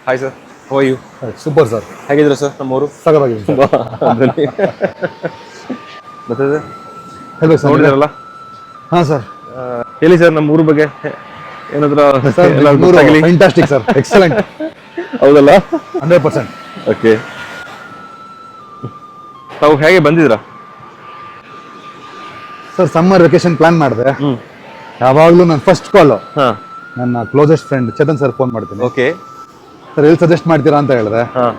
Hi sir, how are you? Super sir. ಹೇಗಿದ್ದೀರಾ sir? ನಮ್ಮೂರು ಸಾಕಾಗಿದೆ ತುಂಬ ಮತ್ತೆ ಹೇಳಿ ಸರ್. ನೋಡಿದಾರಲ್ಲ? ಹಾಂ ಸರ್. ಹೇಳಿ ಸರ್ ನಮ್ಮ ಊರ ಬಗ್ಗೆ ಏನಾದರೂ ಫ್ಯಾಂಟಾಸ್ಟಿಕ್ ಸರ್, ಎಕ್ಸಲೆಂಟ್. ಹೌದಲ್ಲ? 100%. ಓಕೆ, ತಾವು ಹೇಗೆ ಬಂದಿದ್ದೀರಾ ಸರ್? ಸಮ್ಮರ್ ವೆಕೇಶನ್ ಪ್ಲಾನ್ ಮಾಡಿದೆ. ಯಾವಾಗಲೂ ನನ್ನ ಫಸ್ಟ್ ಕಾಲು ಹಾಂ ನನ್ನ closest friend Chetan sir phone ಮಾಡ್ತೀನಿ. ಓಕೆ ಸರ್ ಎಲ್ಲಿ ಸಜೆಸ್ಟ್ ಮಾಡ್ತೀರಾ ಅಂತ ಹೇಳಿದೆ. ಹಾಂ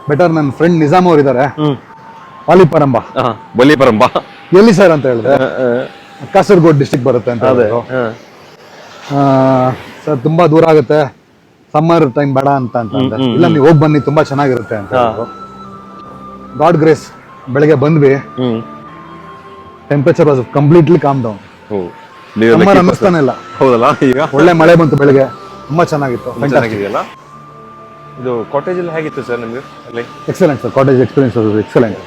ಬೆಟರ್ ನನ್ನ ಫ್ರೆಂಡ್ ನಿಜಾಮ್ ಅವ್ರು ಇದ್ದಾರೆ, ವಾಲಿಪರಂಬ. ಹಾಂ ಬಲಿಪರಂಬ. ಎಲ್ಲಿ ಸರ್ ಅಂತ ಹೇಳಿದೆ. ಕಾಸರಗೋಡು ಡಿಸ್ಟಿಕ್ ಬರುತ್ತೆ ಅಂತ ಹೇಳಿದ್ರು. ಸರ್ ತುಂಬಾ ದೂರ ಆಗುತ್ತೆ, ಸಮ್ಮರ್ ಟೈಮ್ ಬೇಡ ಅಂತ ಅಂದೆ. ಇಲ್ಲ ನೀವು ಹೋಗಿ ಬನ್ನಿ, ತುಂಬಾ ಚೆನ್ನಾಗಿರುತ್ತೆ ಅಂತ ಹೇಳಿದ್ರು. ಗಾಡ್ ಗ್ರೇಸ್ ಬೆಳಗ್ಗೆ ಬಂದ್ವಿ. Temperature was completely calm down. Summer ಅನ್ನಿಸ್ತಾನೆ ಇಲ್ಲ. ಹೌದಲ್ಲ? ಈಗ ಒಳ್ಳೆ ಮಳೆ ಬಂತು ಬೆಳಗ್ಗೆ, ತುಂಬಾ ಚೆನ್ನಾಗಿತ್ತು. ಚೆನ್ನಾಗಿದೆಯಲ್ಲ. ಇದು ಕಾಟೇಜ್ ಎಲ್ಲ ಹೇಗಿತ್ತು ಸರ್ ನಿಮಗೆ? ಅಲ್ಲಿ excellent sir, cottage experience excellent.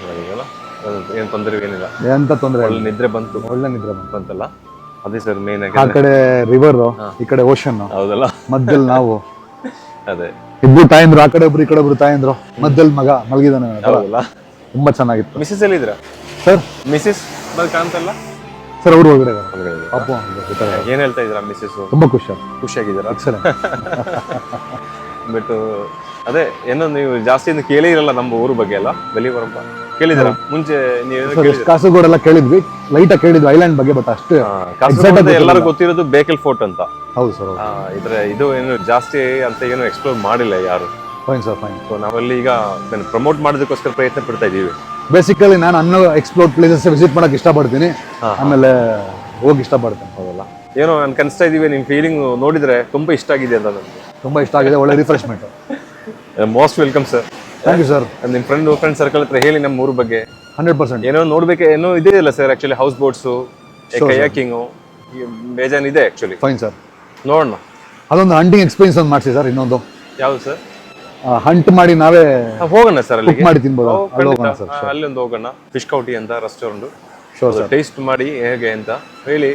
ಏನು ತೊಂದರೆ ಏನಿಲ್ಲ, ಎಂತ ತೊಂದರೆ. ಒಳ್ಳೆ ನಿದ್ರೆ ಬಂತು. ಒಳ್ಳೆ ನಿದ್ರೆ ಬಂತಲ್ಲ, ಅದೇ ಸರ್ ಮೇನ್ ಆಗಿ. ಆ ಕಡೆ ರಿವರ್, ಈ ಕಡೆ ಓಷನ್. ಹೌದಲ್ಲ? ಮಧ್ಯದಲ್ಲಿ ನಾವು ಅದೇ ಇಬ್ರು ತಾಯಂದ್ರು, ಆ ಕಡೆ ಒಬ್ರು ಈ ಕಡೆ ಒಬ್ರು ತಾಯಂದ್ರು, ಮಧ್ಯದಲ್ಲಿ ಮಗ ಮಲಗಿದಾನೆ. ಹೌದಲ್ಲ? ತುಂಬಾ ಚೆನ್ನಾಗಿತ್ತು. ಮಿಸ್ಸಸ್ ಎಲ್ಲಿದ್ದೀರಾ ಸರ್? ಮಿಸ್ಸಸ್ ಕಾಣ್ತಲ್ಲ ಸರ್, ಅವ್ರು ಹೊರಗಡೆ ಪಾಪು. ಏನ್ ಹೇಳ್ತಾ ಇದ್ದೀರಾ ಮಿಸ್ಸಸ್? ತುಂಬಾ ಖುಷಿಯಾಗಿದ್ದೀರಾ? ಎಕ್ಸಲೆಂಟ್. ಬಟ್ ಅದೇ ಏನೋ ನೀವು ಜಾಸ್ತಿ ಕೇಳಿರಲ್ಲ ನಮ್ಮ ಊರ ಬಗ್ಗೆ ಎಲ್ಲ. ಬಲಿಪರಂಬ ಕೇಳಿದಿರಾ ಮುಂಚೆ? ಕಾಸರಗೋಡೆಲ್ಲ ಕೇಳಿದ್ವಿ, ಲೈಟ್ ಆಗಿ ಕೇಳಿದ್ವಿ ಐಲ್ಯಾಂಡ್ ಬಗ್ಗೆ, ಬಟ್ ಅಷ್ಟು ಎಲ್ಲರೂ ಗೊತ್ತಿರೋದು ಬೇಕಲ್ ಫೋರ್ಟ್ ಅಂತ. ಹೌದು ಸರ್. ಇದು ಏನು ಜಾಸ್ತಿ ಅಂತ ಏನು ಎಕ್ಸ್ಪ್ಲೋರ್ ಮಾಡಿಲ್ಲ ಯಾರು. Fine sir, fine. ಸೊ ನಾವಲ್ಲಿ ಈಗ ಪ್ರಮೋಟ್ ಮಾಡೋದಕ್ಕೋಸ್ಕರ ಪ್ರಯತ್ನ ಪಡ್ತಾ ಇದೀವಿ. ಬೇಸಿಕಲಿ ನಾನು ಎಕ್ಸ್ಪ್ಲೋರ್ ಪ್ಲೇಸಸ್ ವಿಸಿಟ್ ಮಾಡಕ್ ಇಷ್ಟಪಡ್ತೀನಿ, ಆಮೇಲೆ ಹೋಗಿ ಇಷ್ಟಪಡ್ತೀನಿ. ಹೌದಲ್ಲ? ಏನೋ ನಾನು ಕನಿಸ್ತಾ ಇದೀವಿ, ನಿಮ್ ಫೀಲಿಂಗ್ ನೋಡಿದ್ರೆ ತುಂಬಾ ಇಷ್ಟ ಆಗಿದೆ ಅಂತ. ನನಗೆ ತುಂಬಾ ಇಷ್ಟ ಆಗಿದೆ, ಒಳ್ಳೆ refreshment. Most welcome sir. Thank you sir. ನಿಮ್ಮ ಫ್ರೆಂಡ್ ಸರ್ಕಲ್ ಹತ್ರ ಹೇಳಿ ನಮ್ಮ ಊರ ಬಗ್ಗೆ. 100%. ಏನೋ ನೋಡ್ಬೇಕು, ಏನೋ ಇದೆ ಇಲ್ಲ ಸರ್ ಆಕ್ಚುಲಿ. ಹೌಸ್ ಬೋಟ್ಸು, ಕಯಾಕಿಂಗು ಬೇಜಾನ್ ಇದೆ ಆಕ್ಚುಲಿ. ಫೈನ್ ಸರ್, ನೋಡೋಣ. ಅದೊಂದು ಹಂಟಿಂಗ್ ಎಕ್ಸ್ಪೀರಿಯನ್ಸ್ ಒಂದು ಮಾಡಿಸಿ ಸರ್. ಇನ್ನೊಂದು ಯಾವ್ದು ಸರ್? ಹಂಟ್ ಮಾಡಿ ನಾವೇ ಹೋಗೋಣ ಸರ್, ಅಲ್ಲಿ ಮಾಡಿ ತಿನ್ಬೋದು. ಅಲ್ಲಿ ಒಂದು ಹೋಗೋಣ. ಫಿಶ್ ಕೌಟಿ ಅಂತ ರೆಸ್ಟೋರೆಂಟ್. Sure sir. ಟೇಸ್ಟ್ ಮಾಡಿ ಹೇಗೆ ಅಂತ ಹೇಳಿ,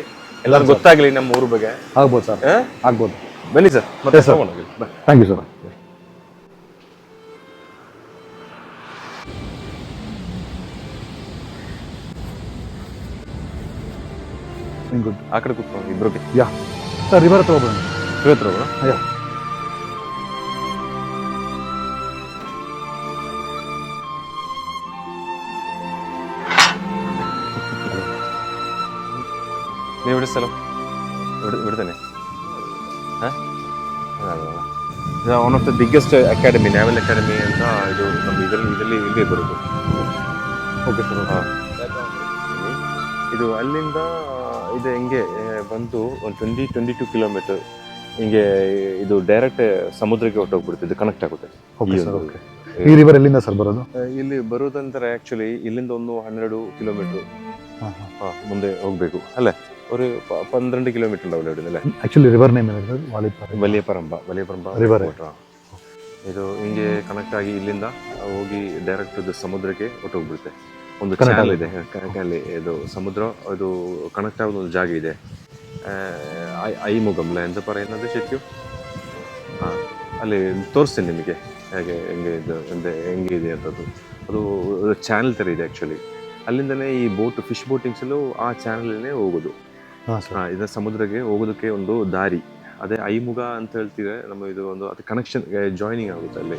ಎಲ್ಲರೂ ಗೊತ್ತಾಗ್ಲಿ ನಮ್ಮ ಊರ ಬಗ್ಗೆ. ಆಗ್ಬೋದು ಸರ್, ಆಗ್ಬೋದು. ಬನ್ನಿ ಸರ್, ಮತ್ತೆ ಹೋಗೋಣ. Thank you sir. ಗುಡ್. ಆ ಕಡೆ ಕೂತ್ಕೊಂಡು ಇಬ್ರಿಗೆ. ಯಾ ಸರ್, ರಿವರ್ ಹತ್ರ ಹೋಗೋಣ. ಇವತ್ತು ಹೋಗೋಣ. ಯಾ ನೀವು ಬಿಡಿಸಲ್ಲ ಬಿಡ್ತೇನೆ. One of the biggest academy, ನ್ಯಾವಲ್ academy ಅಂತ. ಇದು ನಮ್ಮ ಇದರಲ್ಲಿ ಇಲ್ಲೇ ಬರೋದು. Okay sir. ಹಾಂ, ಇದು ಅಲ್ಲಿಂದ ಇದು ಹಿಂಗೆ ಬಂದು ಒಂದು 22 ಕಿಲೋಮೀಟರ್ ಹಿಂಗೆ ಇದು ಡೈರೆಕ್ಟ್ ಸಮುದ್ರಕ್ಕೆ ಹೊರಟೋಗ್ಬಿಡುತ್ತೆ. ಇದು ಕನೆಕ್ಟ್ ಆಗುತ್ತೆ. ಈ ರಿವರ್ ಎಲ್ಲಿಂದ ಸರ್ ಬರೋದು? ಇಲ್ಲಿ ಬರೋದಂದ್ರೆ ಆಕ್ಚುಲಿ ಇಲ್ಲಿಂದ ಒಂದು 12 ಕಿಲೋಮೀಟರ್ ಮುಂದೆ ಹೋಗ್ಬೇಕು. ಅಲ್ಲೇ ഒരു 12 കിലോമീറ്റർ ഉണ്ടാവില്ല ഇവിടെ. ആക്ച്വലി റിവർ ನೇಮ್ ಏನು? വലിയപറമ്പ ರಿವರ್. ಇದು ಹಿಂಗೆ ಕನೆಕ್ಟ್ ಆಗಿ ಇಲ್ಲಿಂದ ಹೋಗಿ ಡೈರೆಕ್ಟ್ ಇದು ಸಮುದ್ರಕ್ಕೆ ಹೊರಟೋಗ್ಬಿಡುತ್ತೆ. ಒಂದು ಚಾನಲ್ ಇದೆ, ಇದು ಸಮುದ್ರ ಇದು ಕನೆಕ್ಟ್ ಆಗೋದು ಒಂದು ಜಾಗ ಇದೆ. ಐಮುಗಂಲ ಅಂತ പറയുന്നത് ശരിക്കും. ಅಲ್ಲಿ ತೋರಿಸ್ತೀನಿ ನಿಮಗೆ ಹೇಗೆ ಹೆಂಗೆ ಇದೆ ಅಂತದ್ದು. ಅದು ಚಾನಲ್ ಥರ ಇದೆ ಆ್ಯಕ್ಚುಲಿ. ಅಲ್ಲಿಂದನೇ ಈ ಫಿಶ್ ಬೋಟಿಂಗ್ಸಲ್ಲೂ ಆ ಚಾನಲೇ ಹೋಗೋದು. ಇದು ಸಮುದ್ರಕ್ಕೆ ಹೋಗೋದಕ್ಕೆ ಒಂದು ದಾರಿ. ಅದೇ ಐಮುಗ ಅಂತ ಹೇಳ್ತೀವಿ ನಮ್ಮ. ಇದು ಒಂದು ಅದು ಕನೆಕ್ಷನ್ ಜಾಯ್ನಿಂಗ್ ಆಗುತ್ತೆ ಅಲ್ಲಿ,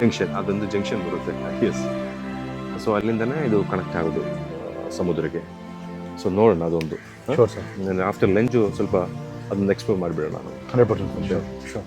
ಜಂಕ್ಷನ್. ಅದೊಂದು ಜಂಕ್ಷನ್ ಬರುತ್ತೆ. ಎಸ್. ಸೊ ಅಲ್ಲಿಂದನೇ ಇದು ಕನೆಕ್ಟ್ ಆಗೋದು ಸಮುದ್ರಕ್ಕೆ. ಸೊ ನೋಡೋಣ ಅದೊಂದು. ಆಫ್ಟರ್ ಲಂಚು ಸ್ವಲ್ಪ ಅದನ್ನ ಎಕ್ಸ್ಪ್ಲೋರ್ ಮಾಡಿಬಿಡೋಣ. 100%.